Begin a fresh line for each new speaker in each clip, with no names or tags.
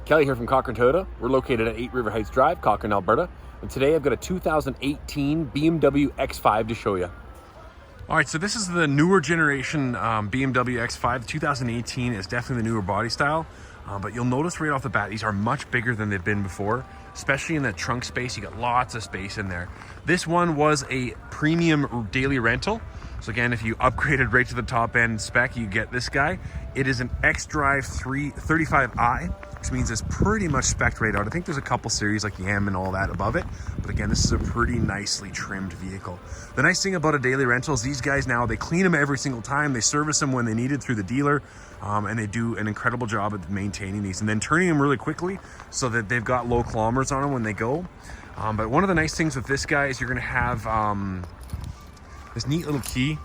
Kelly here from Cochrane Toyota. We're located at 8 River Heights Drive, Cochrane, Alberta. And today I've got a 2018 BMW X5 to show you. All right, so this is the newer generation BMW X5. The 2018 is definitely the newer body style. But you'll notice right off the bat, these are much bigger than they've been before, especially in that trunk space. You got lots of space in there. This one was a premium daily rental. So again, if you upgraded right to the top end spec, you get this guy. It is an X-Drive 35i, which means it's pretty much spec'd right out. I think there's a couple series like the M and all that above it, but again, this is a pretty nicely trimmed vehicle. The nice thing about a daily rental is these guys now, they clean them every single time. They service them when they need it through the dealer, and they do an incredible job at maintaining these and then turning them really quickly so that they've got low kilometers on them when they go. But one of the nice things with this guy is you're gonna have this neat little key,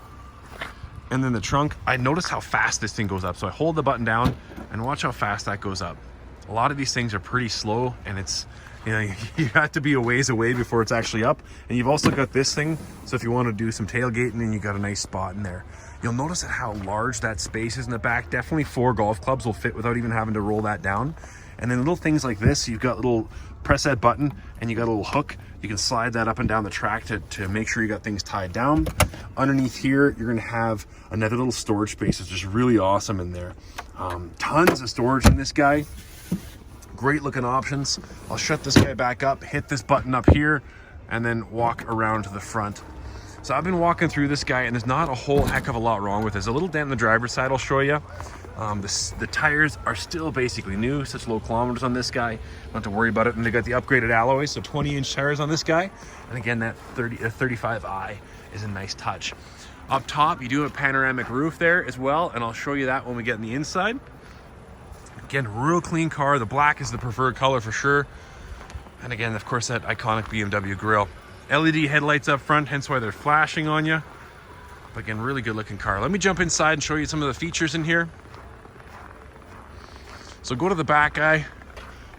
and then the trunk. I noticed how fast this thing goes up. So I hold the button down and watch how fast that goes up. A lot of these things are pretty slow, and it's, you know, you have to be a ways away before it's actually up. And you've also got this thing, so if you want to do some tailgating, then you got a nice spot in there. You'll notice at how large that space is in the back. Definitely 4 golf clubs will fit without even having to roll that down. And then little things like this, you've got little, press that button and you got a little hook. You can slide that up and down the track to make sure you got things tied down. Underneath here, you're gonna have another little storage space. It's just really awesome in there. Tons of storage in this guy. Great looking options. I'll shut this guy back up, hit this button up here, and then walk around to the front. So I've been walking through this guy, and there's not a whole heck of a lot wrong with it. There's a little dent in the driver's side I'll show you. The tires are still basically new, such low kilometers on this guy. Don't have to worry about it. And they got the upgraded alloys, so 20-inch tires on this guy. And again, that 35i is a nice touch. Up top, you do have a panoramic roof there as well, and I'll show you that when we get in the inside. Again, real clean car. The black is the preferred color for sure. And again, of course, that iconic BMW grille. LED headlights up front, hence why they're flashing on you. But again, really good looking car. Let me jump inside and show you some of the features in here. So go to the back guy,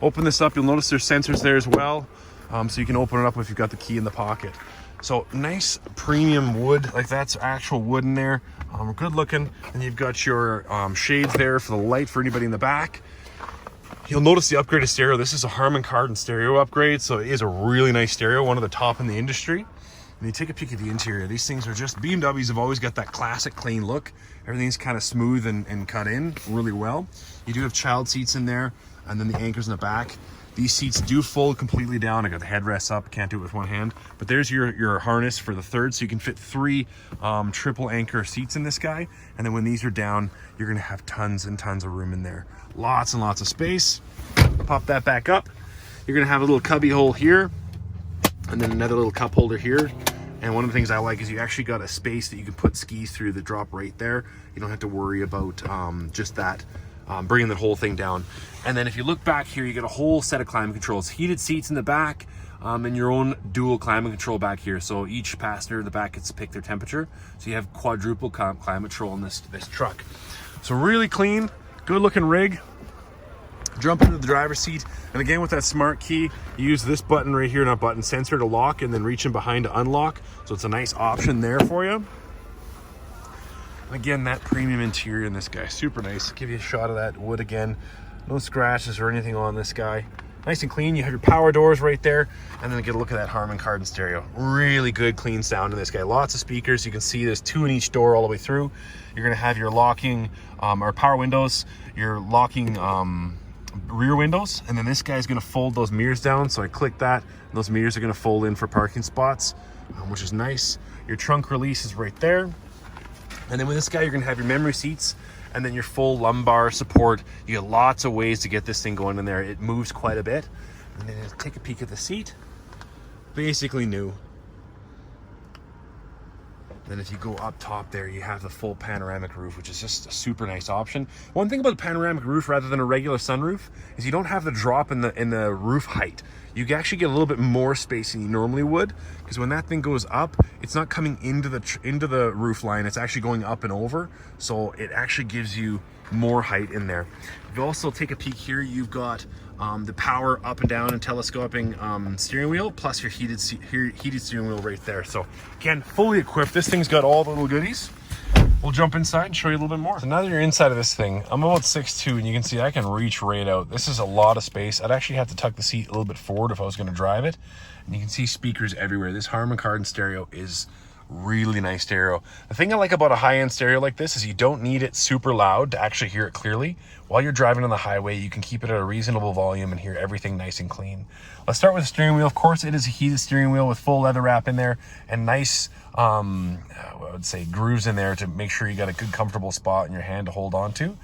open this up. You'll notice there's sensors there as well. So you can open it up if you've got the key in the pocket. So nice premium wood, like that's actual wood in there. Good looking. And you've got your shades there for the light for anybody in the back. You'll notice the upgraded stereo. This is a Harman Kardon stereo upgrade, so it is a really nice stereo, one of the top in the industry. And you take a peek at the interior. These things are just, BMWs have always got that classic clean look. Everything's kind of smooth and cut in really well. You do have child seats in there, and then the anchors in the back. These seats do fold completely down. I got the headrests up, can't do it with one hand. But there's your harness for the third, so you can fit 3 triple anchor seats in this guy. And then when these are down, you're gonna have tons and tons of room in there. Lots and lots of space. Pop that back up. You're gonna have a little cubby hole here, and then another little cup holder here. And one of the things I like is you actually got a space that you can put skis through that drop right there. You don't have to worry about just that, bringing the whole thing down. And then if you look back here, you get a whole set of climate controls, heated seats in the back, and your own dual climate control back here. So each passenger in the back gets to pick their temperature. So you have quadruple climate control in this truck. So really clean, good looking rig. Jump into the driver's seat, and again with that smart key, you use this button right here, not button, sensor to lock, and then reach in behind to unlock. So it's a nice option there for you. And again, that premium interior in this guy, super nice. Give you a shot of that wood again. No scratches or anything on this guy. Nice and clean. You have your power doors right there, and then get a look at that Harman Kardon stereo. Really good, clean sound in this guy. Lots of speakers. You can see there's 2 in each door all the way through. You're gonna have your locking, or power windows, your locking rear windows, and then this guy's going to fold those mirrors down. So I click that, and those mirrors are going to fold in for parking spots, which is nice. Your trunk release is right there, and then with this guy you're going to have your memory seats, and then your full lumbar support. You get lots of ways to get this thing going in there. It moves quite a bit. And then take a peek at the seat. Basically new. Then if you go up top there, you have the full panoramic roof, which is just a super nice option. One thing about the panoramic roof rather than a regular sunroof is you don't have the drop in the roof height. You actually get a little bit more space than you normally would, because when that thing goes up, it's not coming into the roof line, it's actually going up and over. So it actually gives you more height in there. If you also take a peek here, you've got the power up and down and telescoping steering wheel, plus your heated steering wheel right there. So again, fully equipped. This thing's got all the little goodies. we'll jump inside and show you a little bit more. So now that you're inside of this thing, I'm about 6'2", and you can see I can reach right out. This is a lot of space. I'd actually have to tuck the seat a little bit forward if I was going to drive it. And you can see speakers everywhere. This Harman Kardon stereo is really nice stereo. The thing I like about a high-end stereo like this is you don't need it super loud to actually hear it clearly. While you're driving on the highway, you can keep it at a reasonable volume and hear everything nice and clean. Let's start with the steering wheel. Of course, it is a heated steering wheel with full leather wrap in there and nice, I would say, grooves in there to make sure you got a good, comfortable spot in your hand to hold on to.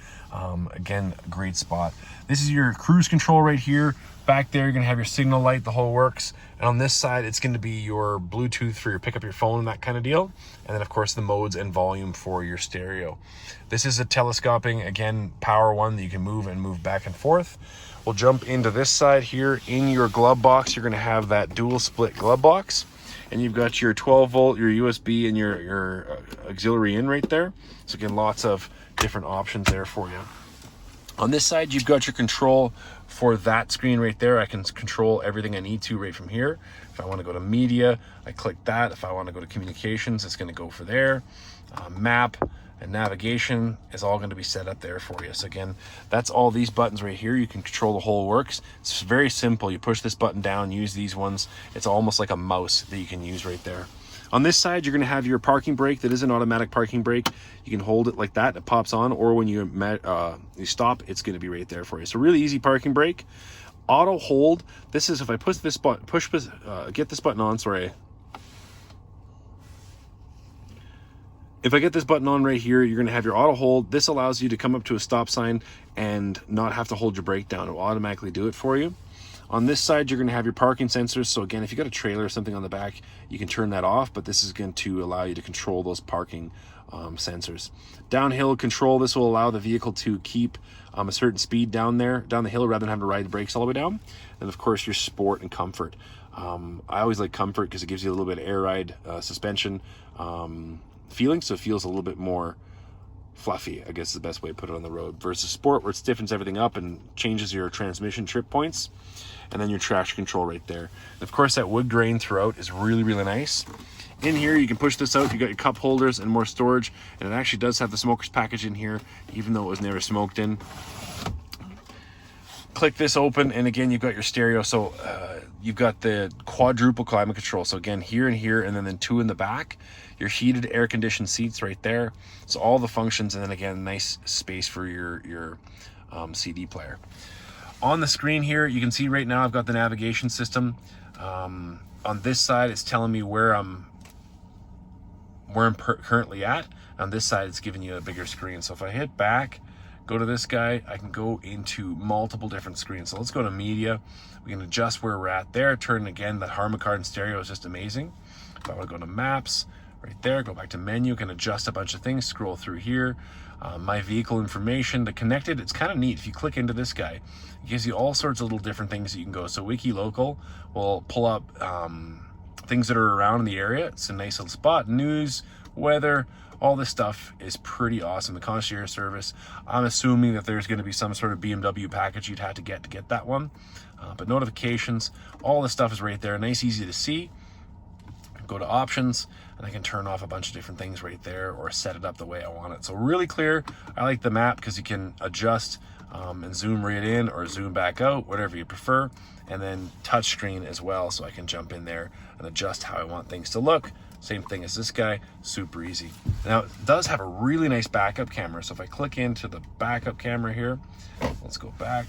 Again, great spot. This is your cruise control right here. Back there, you're gonna have your signal light, the whole works. And on this side, it's gonna be your Bluetooth for your pick up your phone, that kind of deal. And then of course the modes and volume for your stereo. This is a telescoping, again, power one that you can move and move back and forth. We'll jump into this side here. In your glove box, you're gonna have that dual split glove box. And you've got your 12 volt, your USB, and your auxiliary in right there. So again, lots of different options there for you. On this side, you've got your control for that screen right there. I can control everything I need to right from here. If I want to go to media, I click that. If I want to go to communications, it's going to go for there. Map and navigation is all going to be set up there for you. So again, that's all these buttons right here. You can control the whole works. It's very simple. You push this button down, use these ones. It's almost like a mouse that you can use right there. On this side, you're going to have your parking brake. That is an automatic parking brake. You can hold it like that. It pops on, or when you stop, it's going to be right there for you. So really easy parking brake. Auto hold. This is if I push this button, get this button on. Sorry. If I get this button on right here, you're going to have your auto hold. This allows you to come up to a stop sign and not have to hold your brake down. It will automatically do it for you. On this side, you're going to have your parking sensors. So again, if you got a trailer or something on the back, you can turn that off, but this is going to allow you to control those parking sensors. Downhill control, this will allow the vehicle to keep a certain speed down the hill rather than having to ride the brakes all the way down. And of course, your sport and comfort. I always like comfort because it gives you a little bit of air ride suspension feeling, so it feels a little bit more fluffy, I guess is the best way to put it on the road, versus sport where it stiffens everything up and changes your transmission trip points. And then your traction control right there. And of course, that wood grain throughout is really, really nice. In here, you can push this out. You got your cup holders and more storage. And it actually does have the smoker's package in here, even though it was never smoked in. Click this open, and again, you've got your stereo. So you've got the quadruple climate control. So again, here and here, and then two in the back. Your heated air-conditioned seats right there. So all the functions, and then again, nice space for your CD player. On the screen here, you can see right now I've got the navigation system. On this side, it's telling me where I'm currently at. On this side, it's giving you a bigger screen. So if I hit back, go to this guy, I can go into multiple different screens. So let's go to media. We can adjust where we're at there. Turn again, the Harman Kardon stereo is just amazing. If I want to go to maps, right there, go back to menu, can adjust a bunch of things, scroll through here. My vehicle information, to connect it, it's kind of neat. If you click into this guy, it gives you all sorts of little different things that you can go. So Wiki Local will pull up things that are around in the area. It's a nice little spot. News, weather, all this stuff is pretty awesome. The concierge service, I'm assuming that there's going to be some sort of BMW package you'd have to get that one. But notifications, all this stuff is right there. Nice, easy to see. Go to options, and I can turn off a bunch of different things right there or set it up the way I want it. So really clear. I like the map because you can adjust and zoom right in or zoom back out, whatever you prefer. And then touch screen as well, so I can jump in there and adjust how I want things to look. Same thing as this guy, super easy. Now it does have a really nice backup camera. So if I click into the backup camera here, let's go back.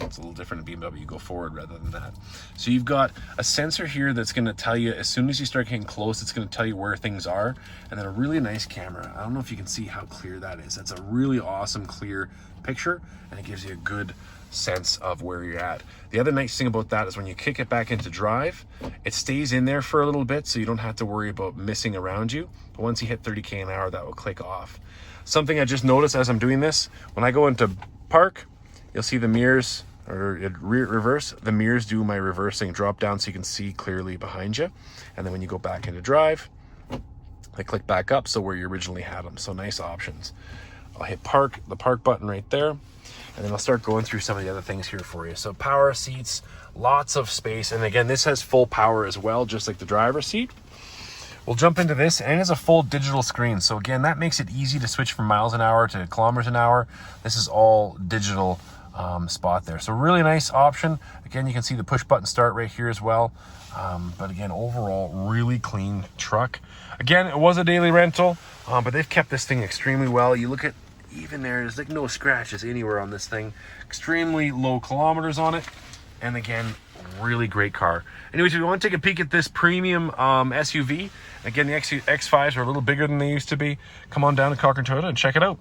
It's a little different in BMW, you go forward rather than that. So you've got a sensor here that's going to tell you, as soon as you start getting close, it's going to tell you where things are. And then a really nice camera. I don't know if you can see how clear that is. That's a really awesome, clear picture, and it gives you a good sense of where you're at. The other nice thing about that is when you kick it back into drive, it stays in there for a little bit, so you don't have to worry about missing around you. But once you hit 30K an hour, that will click off. Something I just noticed as I'm doing this, when I go into park, you'll see the mirrors, or reverse, the mirrors do my reversing, drop down so you can see clearly behind you. And then when you go back into drive, I click back up, so where you originally had them. So nice options. I'll hit park, the park button right there, and then I'll start going through some of the other things here for you. So power seats, lots of space. And again, this has full power as well, just like the driver's seat. We'll jump into this, and it is a full digital screen. So again, that makes it easy to switch from miles an hour to kilometers an hour. This is all digital spot there. So really nice option. Again, you can see the push button start right here as well. But again, overall, really clean truck. Again, it was a daily rental, but they've kept this thing extremely well. You look at even there's like no scratches anywhere on this thing. Extremely low kilometers on it. And again, really great car. Anyways, if you want to take a peek at this premium SUV, again, the X5s are a little bigger than they used to be. Come on down to Cochrane Toyota and check it out.